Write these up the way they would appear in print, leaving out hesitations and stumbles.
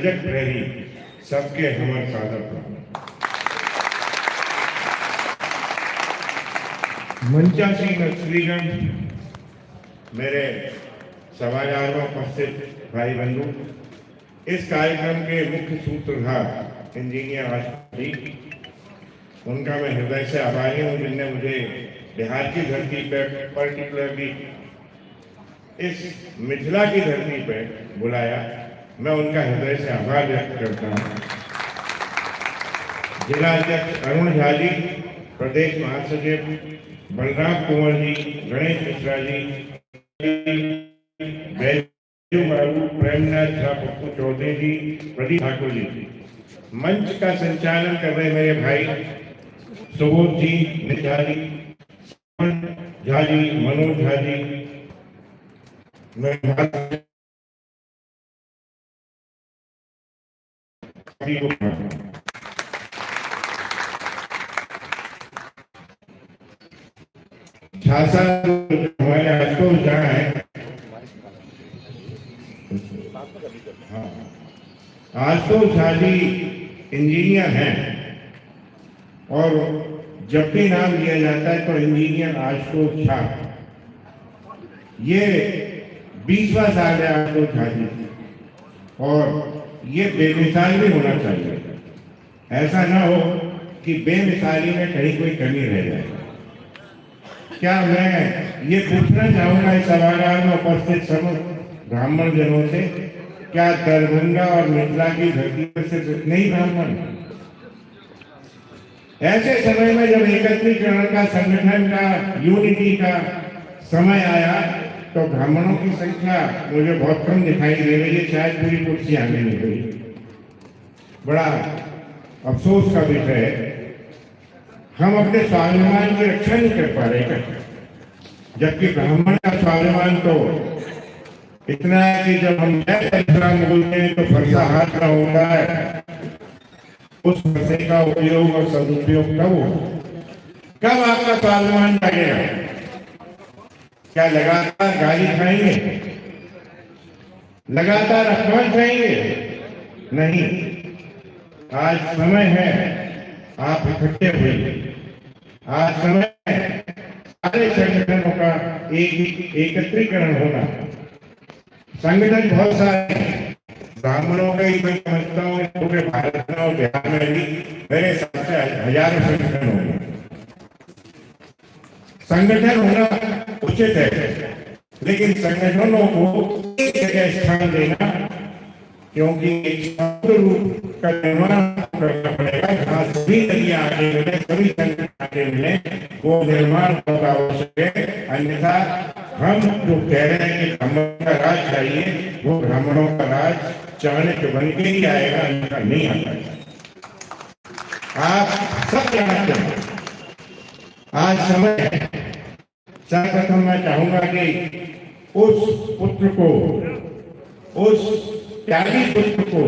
सजग प्रहरी सबके हमर सादर प्रणाम। मंचासी श्रीगण, मेरे सभागार में उपस्थित भाई बंधु, इस कार्यक्रम के मुख्य सूत्रधार इंजीनियर राष्ट्रपति, उनका मैं हृदय से आभारी हूँ जिनने मुझे बिहार की धरती पर, पर्टिकुलरली इस मिथिला की धरती पर बुलाया। मैं उनका हृदय से आभार व्यक्त करता हूँ। जिला अध्यक्ष अरुण झा जी, प्रदेश महासचिव बलराम कुंवर जी, गणेश मिश्रा जी, बाबू, प्रेमनाथ झा, पप्पू चौधरी जी, प्रदीप ठाकुर जी, मंच का संचालन कर रहे मेरे भाई सुबोध जी, निझा जी, झा जी, मनोज झा जी, झांसा हमारे आशुतोष झा है, आशुतोष झा जी इंजीनियर हैं और जब भी नाम लिया जाता है तो इंजीनियर आशुतोष झा, ये 20वां साल है आशुतोष झा जी, और ये बेमिसाल भी होना चाहिए। ऐसा ना हो कि बेमिसाली में कहीं कोई कमी रह जाए। क्या मैं ये पूछना चाहूंगा इस सभागार में उपस्थित सब ब्राह्मण जनों से, क्या दरभंगा और मिथिला की धरती पर सिर्फ इतने ही ब्राह्मण? ऐसे समय में जब एकत्रीकरण का, संगठन का, यूनिटी का समय आया तो ब्राह्मणों की संख्या मुझे बहुत कम दिखाई दे रही है, शायद पूरी कुर्सी आने नहीं गई। बड़ा अफसोस का विषय है। हम अपने स्वाभिमान की रक्षा नहीं कर पा रहे, जबकि ब्राह्मण का स्वाभिमान तो इतना है कि जब हम बोलते हैं तो फरसा हाथ का होता है, उस फरसे का उपयोग और सदुपयोग कब हो? कब आपका स्वाभिमान जागेगा? क्या लगातार गाली खाएंगे, लगातार अपमान खाएंगे? नहीं, आज समय है आप इकट्ठे हुए। आज समय है सारे संगठनों का एकत्रीकरण होना। संगठन बहुत सारे ब्राह्मणों का ही मैं समझता हूँ, पूरे भारत में और बिहार में भी मेरे हिसाब से हजारों संगठन होंगे। संगठन होना उचित है, लेकिन संगठनों को एक जगह स्थान देना, क्योंकि एक रूप का निर्माण करना पड़ेगा जहाँ सभी नदियां आगे मिले, सभी संगठन आगे मिले, वो निर्माण होगा आवश्यक है। अन्यथा हम जो कह रहे हैं कि ब्राह्मणों का राज चाहिए, वो ब्राह्मणों का राज चाहने के बन के ही आएगा, अन्यथा नहीं आता। आप सब जानते हैं आज समय है। सर्वप्रथम मैं चाहूंगा कि उस पुत्र को, उस त्यागी पुत्र को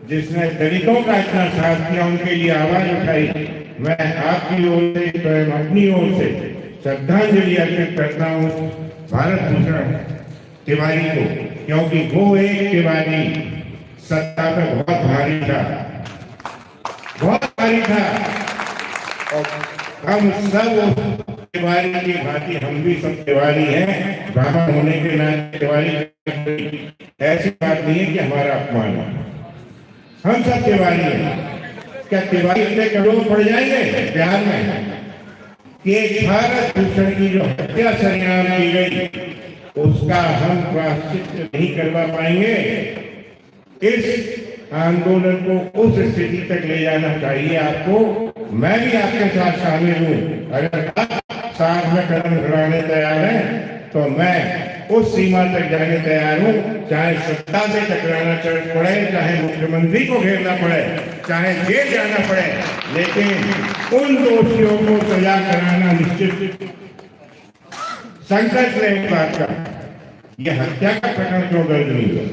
जिसने दलितों का इतना साथ किया, उनके लिए आवाज उठाई, मैं आपकी ओर से, स्वयं अपनी ओर से श्रद्धांजलि अर्पित करता हूँ भारत भूषण तिवारी को, क्योंकि वो एक तिवारी सत्ता पे बहुत भारी था, बहुत भारी था। और हम सब तिवारी की भांति हम भी सब तिवारी हैं, ब्राह्मण होने के नाते तिवारी। ऐसी बात नहीं है कि हमारा अपमान है, हम सब तिवारी हैं। क्या तिवारी इतने करोड़ पड़ जाएंगे बिहार में कि एक भारत भूषण की जो हत्या सरेआम की गई, उसका हम प्रायश्चित नहीं करवा पाएंगे? इस आंदोलन को उस स्थिति तक ले जाना चाहिए आपको। मैं भी आपके साथ शामिल हूँ। अगर आप साथ में कदम बढ़ाने तैयार हैं तो मैं उस सीमा तक जाने तैयार हूँ, चाहे सत्ता से टकराना पड़े, चाहे मुख्यमंत्री को घेरना पड़े, चाहे जेल जाना पड़े, लेकिन उन दोषियों को सजा कराना निश्चित। संकल्प लें इस बात का। यह हत्या का प्रकरण क्यों दर्ज नहीं हुआ?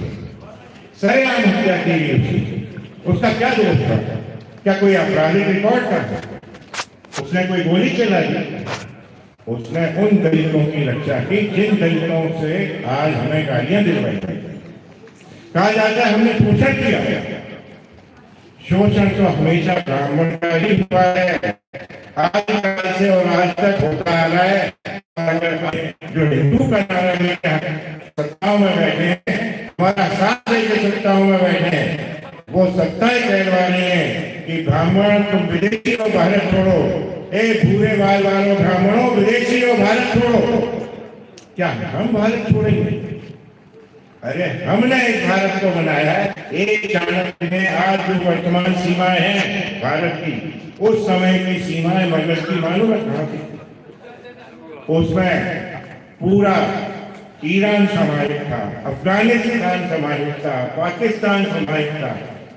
सरेआम हत्या की गई, उसका क्या दोष था? क्या कोई आपराधिक रिकॉर्ड था? उसने कोई गोली चलाई? उसने उन दलितों की रक्षा की जिन दलितों से आज हमें गालियां दिलवाई गई। कहा जाता है हमने शोषण किया। शोषण तो हमेशा ब्राह्मण का ही हुआ है, आदिकाल से और आज तक होता आ रहा है। अगर जो हिंदू का नारा सत्ताओं में बैठे हैं, हमारा साथ लेकर सत्ताओं में बैठे हैं, वो सत्ताएं कहलवा रही है कि ब्राह्मण तुम विदेशी हो, भारत छोड़ो। ए भूरे बाल वालों ब्राह्मणों, विदेशी हो, भारत छोड़ो। क्या हम भारत छोड़ेंगे? अरे हमने इस भारत को बनाया है। एक चाणक्य ने आज जो वर्तमान सीमाएं हैं भारत की, उस समय की सीमाएं मगध की मालूम है कहां थी? उसमें पूरा ईरान समाहित था, अफगानिस्तान समाहित था, पाकिस्तान समाहित था।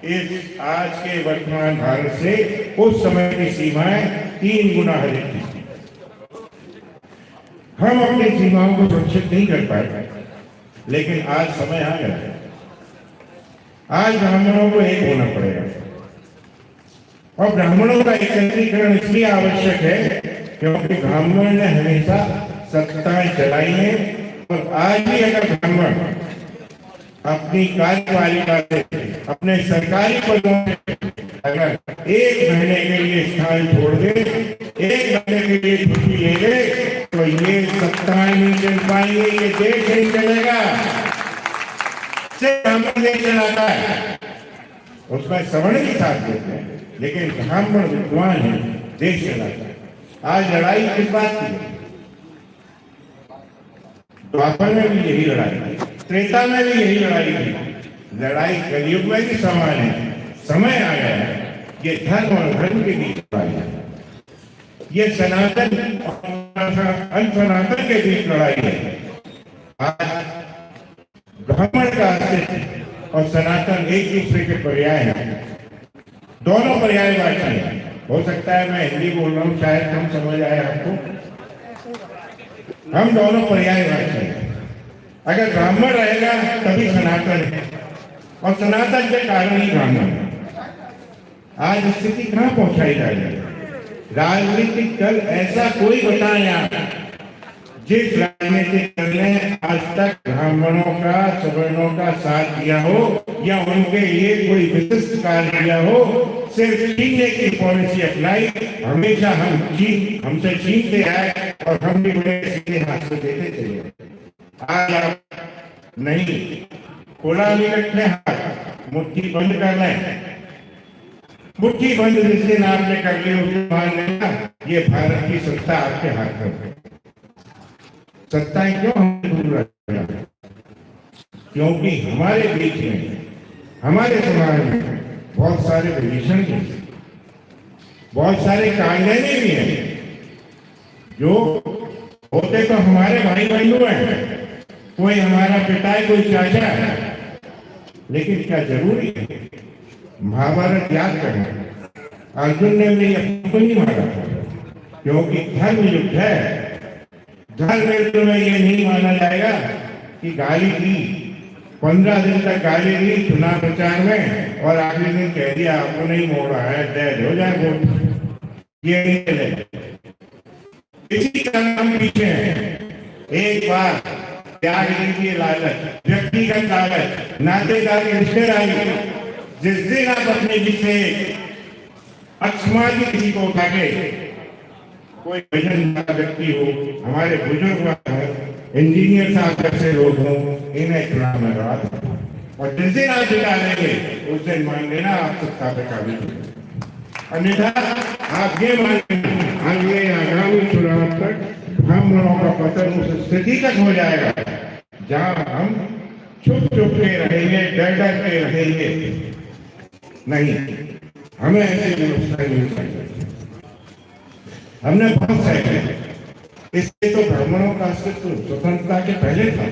इस आज के वर्तमान भारत से उस समय की सीमाएं 3 गुना अधिक थी। हम अपनी सीमाओं को सुरक्षित नहीं कर पाए, लेकिन आज समय आ गया है। आज ब्राह्मणों को एक होना पड़ेगा, और ब्राह्मणों का एकत्रीकरण इसलिए आवश्यक है क्योंकि ब्राह्मण ने हमेशा सत्ताएं चलाई है। और आज भी अगर ब्राह्मण अपनी कार्यपालिका से, अपने सरकारी पदों से अगर 1 महीने के लिए स्थान छोड़ दे, 1 महीने के लिए छुट्टी ले ले, तो ये सत्ताएं नहीं चल पाएंगे, ये देश नहीं चलेगा। सिर्फ ब्राह्मण नहीं चलाता है, उसमें सवर्ण भी साथ देते हैं, लेकिन ब्राह्मण विद्वान है, देश चलाता है। आज लड़ाई किस बात की है? द्वापर में भी यही लड़ाई थी, त्रेता में भी यही लड़ाई थी। लड़ाई कलयुग में भी समान है। समय आ गया है, ये धर्म और धर्म के बीच लड़ाई है, ये सनातन और अनसनातन के बीच लड़ाई है। आज ब्राह्मण का अस्तित्व और सनातन एक दूसरे के पर्याय हैं, दोनों पर्यायवाची हैं। हो सकता है मैं हिंदी बोल रहा हूँ, शायद कम समझ आए आपको। हम दोनों पर्यायवाची हैं। अगर ब्राह्मण रहेगा तभी सनातन है, और सनातन के कारण ही ब्राह्मण है। आज स्थिति कहाँ पहुंचाई जा रही है? राजनीतिक दल ऐसा कोई बताए आप जिस राजनीतिक दल ने आज तक ब्राह्मणों का, सवर्णों का साथ दिया हो या उनके लिए कोई विशिष्ट कार्य किया हो। सिर्फ छीनने की पॉलिसी अपनाई। हमेशा हमसे छीनते आए और हम भी बड़े सीधे हाथ से देते चले। आज आप नहीं, खुला नहीं रखने हाथ, मुट्ठी बंद करना है। मुट्ठी बंद जिस दिन आपने कर ली उसे मान लेना, ये भारत की सत्ता आपके हाथ में है। सत्ताएं क्यों हमें दूर रखना? क्योंकि हमारे बीच में, हमारे समाज में बहुत सारे विभीषण भी, बहुत सारे कांगेने भी हैं, जो होते तो हमारे भाई बंधु हैं। कोई हमारा पिता है, कोई चाचा है, लेकिन क्या जरूरी है? महाभारत याद करना, अर्जुन ने भी अपने को नहीं मारा, क्योंकि धर्म युद्ध है। धर्म युद्ध में ये नहीं माना जाएगा कि गाली दी, 15 दिन तक गाली दी चुनाव प्रचार में, और आखिरी दिन कह दिया आपको नहीं मोड़ा है, डेड हो जाए वोट। ये नहीं चलेगा। इसी कारण हम पीछे हैं। एक बार त्याग लीजिए लालच, व्यक्तिगत लालच, नातेदार की रिश्तेदारी। जिस दिन आप अपने पीछे अक्षमादी किसी को उठा के, कोई भजन व्यक्ति हो, हमारे बुजुर्ग इंजीनियर साहब जैसे लोग हों, इन्हें चुनाव में लड़ा दो, और जिस दिन आप जिता लेंगे उस दिन मान लेना आप सत्ता पे काबिज हो। अन्यथा आप ये मान लेना आगे आगामी चुनाव तक ब्राह्मणों का पतन उस स्थिति तक हो जाएगा जहां हम चुप चुप के रहेंगे, डर डर के रहेंगे। नहीं, हमें ऐसी व्यवस्था नहीं चाहिए। हमने बहुत सही, इससे तो ब्राह्मणों का अस्तित्व स्वतंत्रता के पहले था,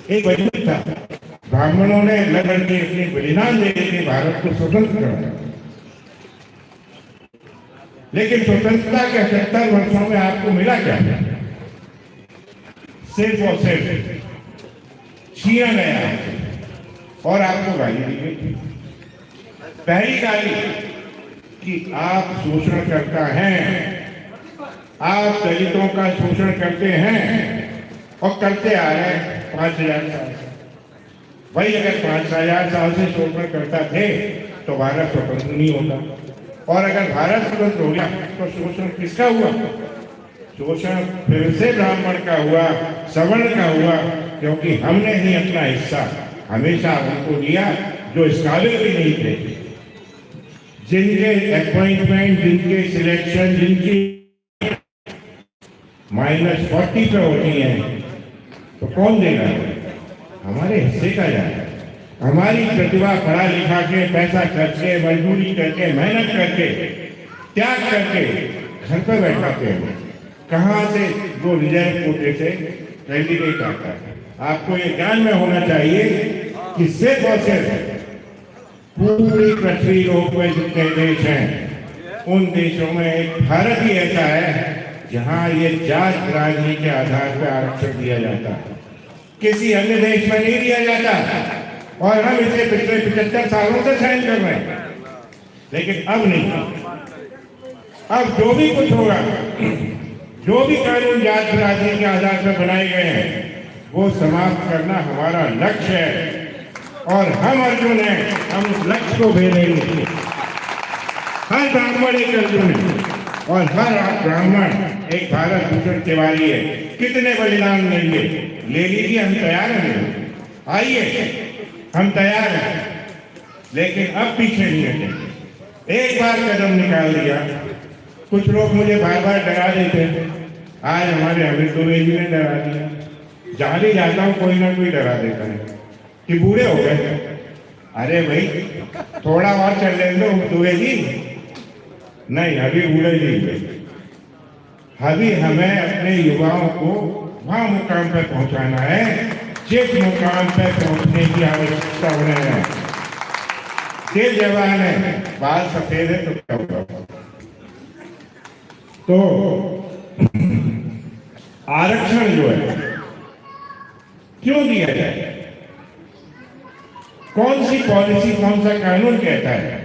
एक वजूद था। ब्राह्मणों ने लड़ के अपने बलिदान दे के भारत को स्वतंत्र कराया। लेकिन स्वतंत्रता के 70 वर्षों में आपको मिला क्या? सिर्फ और सिर्फ छीना गया और आपको गाली दी गई। पहली गाली कि आप शोषण करता है, आप दलितों का शोषण करते हैं और करते आ रहे हैं 5000 साल। वही अगर 5,000 साल से शोषण करता थे तो भारत स्वतंत्र नहीं होता, और अगर भारत स्वतंत्र हो गया तो शोषण किसका हुआ? शोषण फिर से ब्राह्मण का हुआ, सवर्ण का हुआ, क्योंकि हमने ही अपना हिस्सा हमेशा उनको दिया जो इस काबिल भी नहीं थे। जिनके अपॉइंटमेंट, जिनके सिलेक्शन, जिनकी -40 पे होती है, तो कौन देगा? हमारे हिस्से का जाएगा। हमारी प्रतिभा पढ़ा लिखा के, पैसा करके, मजदूरी करके, मेहनत करके, त्याग करके घर पर बैठाते हैं। कहाँ से वो रिजर्व कोटे से कैंडिडेट आता है? आपको ये ज्ञान में होना चाहिए कि सिर्फ और सिर्फ पूरी पृथ्वी लोक में जितने देश हैं, उन देशों में एक भारत ही ऐसा है जहाँ ये जात राजनीति के आधार पर आरक्षण दिया जाता है। किसी अन्य देश में नहीं दिया जाता, और हम इसे पिछले 75 सालों से सहन कर रहे हैं। लेकिन अब नहीं, अब जो भी कुछ होगा, जो भी कानून जात राजनीति के आधार पर बनाए गए हैं, वो समाप्त करना हमारा लक्ष्य है, और हम अर्जुन हैं, हम उस लक्ष्य को भेजेंगे। हर ब्राह्मण एक अर्जुन है, और हर ब्राह्मण एक भारत भूषण तिवारी है। कितने बलिदान लेंगे ले लीजिए, हम तैयार हैं। आइए, हम तैयार हैं, लेकिन अब पीछे नहीं हटेंगे। एक बार कदम निकाल दिया। कुछ लोग मुझे बार बार डरा देते हैं, आज हमारे अमित दुबे जी ने डरा दिया। जहाँ भी जाता हूँ कोई ना कोई डरा देता है कि बूढ़े हो गए। अरे भाई, थोड़ा और चल ले लो दुबे जी। नहीं, अभी बूढ़े नहीं हुए। अभी हमें अपने युवाओं को वहाँ मुकाम पर पहुँचाना है जिस मुकाम पर पहुँचने की आवश्यकता उन्हें है। दिल जवान है, बाल सफेद है, तो क्या होगा? तो आरक्षण जो है क्यों दिया जाए? कौन सी पॉलिसी, कौन सा कानून कहता है?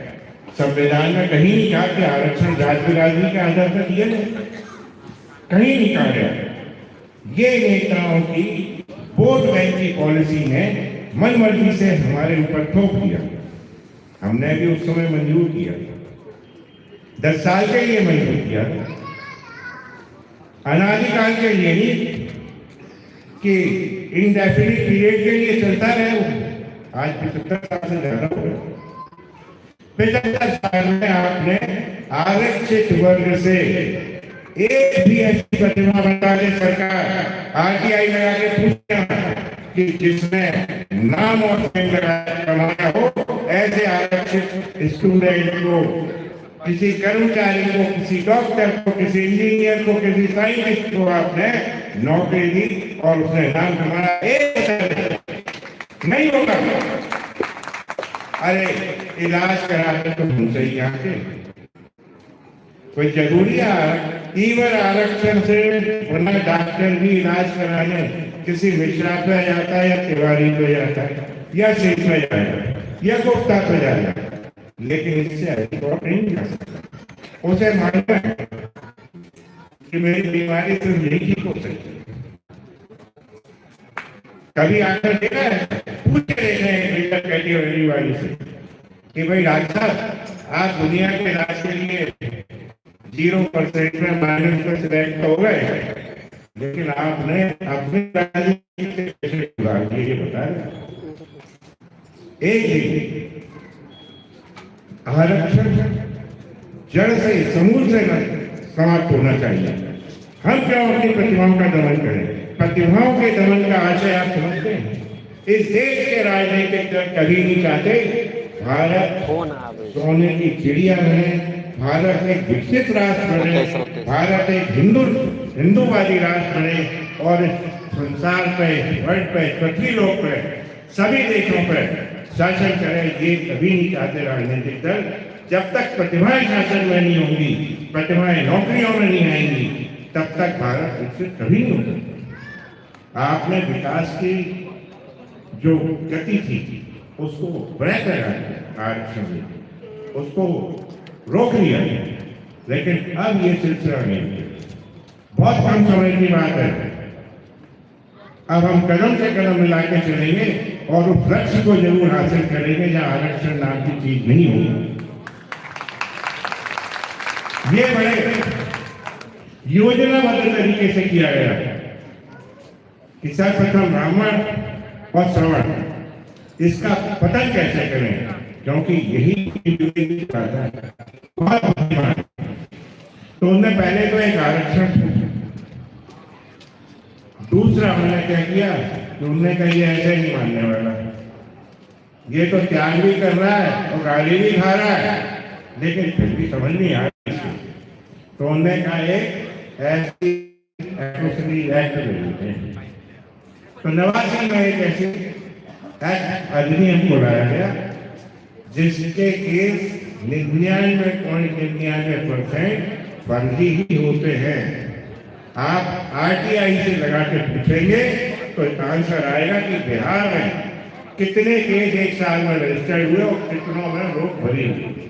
संविधान में कहीं नहीं कहा कि आरक्षण जात बिरादरी के आधार पर दिया जाए, कहीं नहीं कहा गया। ये नेताओं की वोट बैंक की पॉलिसी ने मनमर्जी से हमारे ऊपर थोप दिया। हमने भी उस समय मंजूर किया, 10 साल के लिए मंजूर किया, अनादिकाल के लिए नहीं कि इंडेफिनिट पीरियड के लिए चलता रहे। आज 75 साल से ज्यादा हो गए। 75 साल में आपने आरक्षित वर्ग से एक भी ऐसी प्रतिमा बता दे, सरकार आरटीआई लगा के पूछना कि जिसने नाम और फेम कमाया हो, ऐसे आरक्षित स्टूडेंट को, किसी कर्मचारी को, किसी डॉक्टर को, किसी इंजीनियर को, किसी साइंटिस्ट को आपने नौकरी दी और उसने नाम कमाया, एक नहीं होगा। अरे इलाज कराते तो हमसे ही आके कोई जरूरी है? ईवर आरक्षण से वरना डॉक्टर भी इलाज कराने किसी मिश्रा पे जाता है, या तिवारी पे जाता है, या सिंह पे जाता है, या गुप्ता पे जाता है, लेकिन इससे रिपोर्ट नहीं जा सकता। उसे मानना है कि मेरी बीमारी तो यही ठीक हो सकती है। कभी आकर देखा है, पूछ रहे हैं कैटेगरी वाली से कि भाई डॉक्टर साहब, आप दुनिया के इलाज के लिए 0% में माइनस में सिलेक्ट हो गए, लेकिन आपने अपने ये बता एक ही आरक्षण जड़ से, समूल से समाप्त होना चाहिए। हम क्यों अपनी प्रतिभाओं का दमन करें? प्रतिभाओं के दमन का आशय आप समझते हैं? इस देश के राजनीतिक दल कभी नहीं चाहते भारत सोने की चिड़िया बने, भारत एक विकसित राष्ट्र बने, भारत एक हिंदूवादी राष्ट्र बने, और संसार पे, वर्ल्ड पे, पृथ्वी लोक पे, सभी देशों पे शासन करे। ये कभी नहीं चाहते राजनीतिक दल। जब तक प्रतिभाएं शासन में नहीं होंगी, प्रतिभाएं नौकरियों में नहीं आएंगी, तब तक भारत विकसित कभी नहीं हो सकता। आपने विकास की जो गति थी उसको ब्रेक लगा दिया, आरक्षण में उसको रोक लिया, लेकिन अब ये सिलसिला नहीं, बहुत कम समय की बात है। अब हम कदम से कदम मिला के चलेंगे और उस लक्ष्य को जरूर हासिल करेंगे जहां आरक्षण नाम की चीज नहीं होगी। ये बड़े योजनाबद्ध तरीके से किया गया कि सर्वप्रथम ब्राह्मण और श्रवण इसका पतन कैसे करें, क्योंकि यही बाधा है। तो उन्होंने पहले तो एक आरक्षण, दूसरा उन्होंने क्या किया कि उन्होंने कहा ये ऐसे नहीं मानने वाला, ये तो त्याग भी कर रहा है और गाली भी खा रहा है, लेकिन फिर भी समझ नहीं आ रही। तो उन्होंने कहा एक ऐसी एक्ट ले, तो 89 में एक ऐसी एक्ट अधिनियम को लाया गया जिसके केस 99.99% फर्जी ही होते हैं। आप आरटीआई से लगा के पूछेंगे तो आंसर आएगा कि बिहार में कितने केस एक साल में रजिस्टर्ड हुए और कितनों में रोक भरी हुई।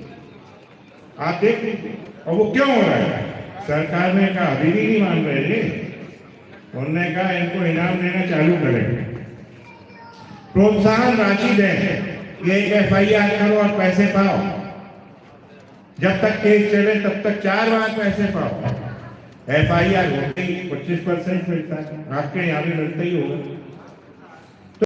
आप देख लीजिए। और वो क्यों हो रहा है? सरकार ने कहा अभी भी नहीं मान रहे थे, उन्होंने कहा इनको इनाम देना चालू करें, प्रोत्साहन राशि दें, ये FIR करो और पैसे पाओ, जब तक केस चले तब तक 4 बार पैसे पाओ। FIR होते ही 25% मिलता है, आपके यहाँ भी मिलता ही होगा।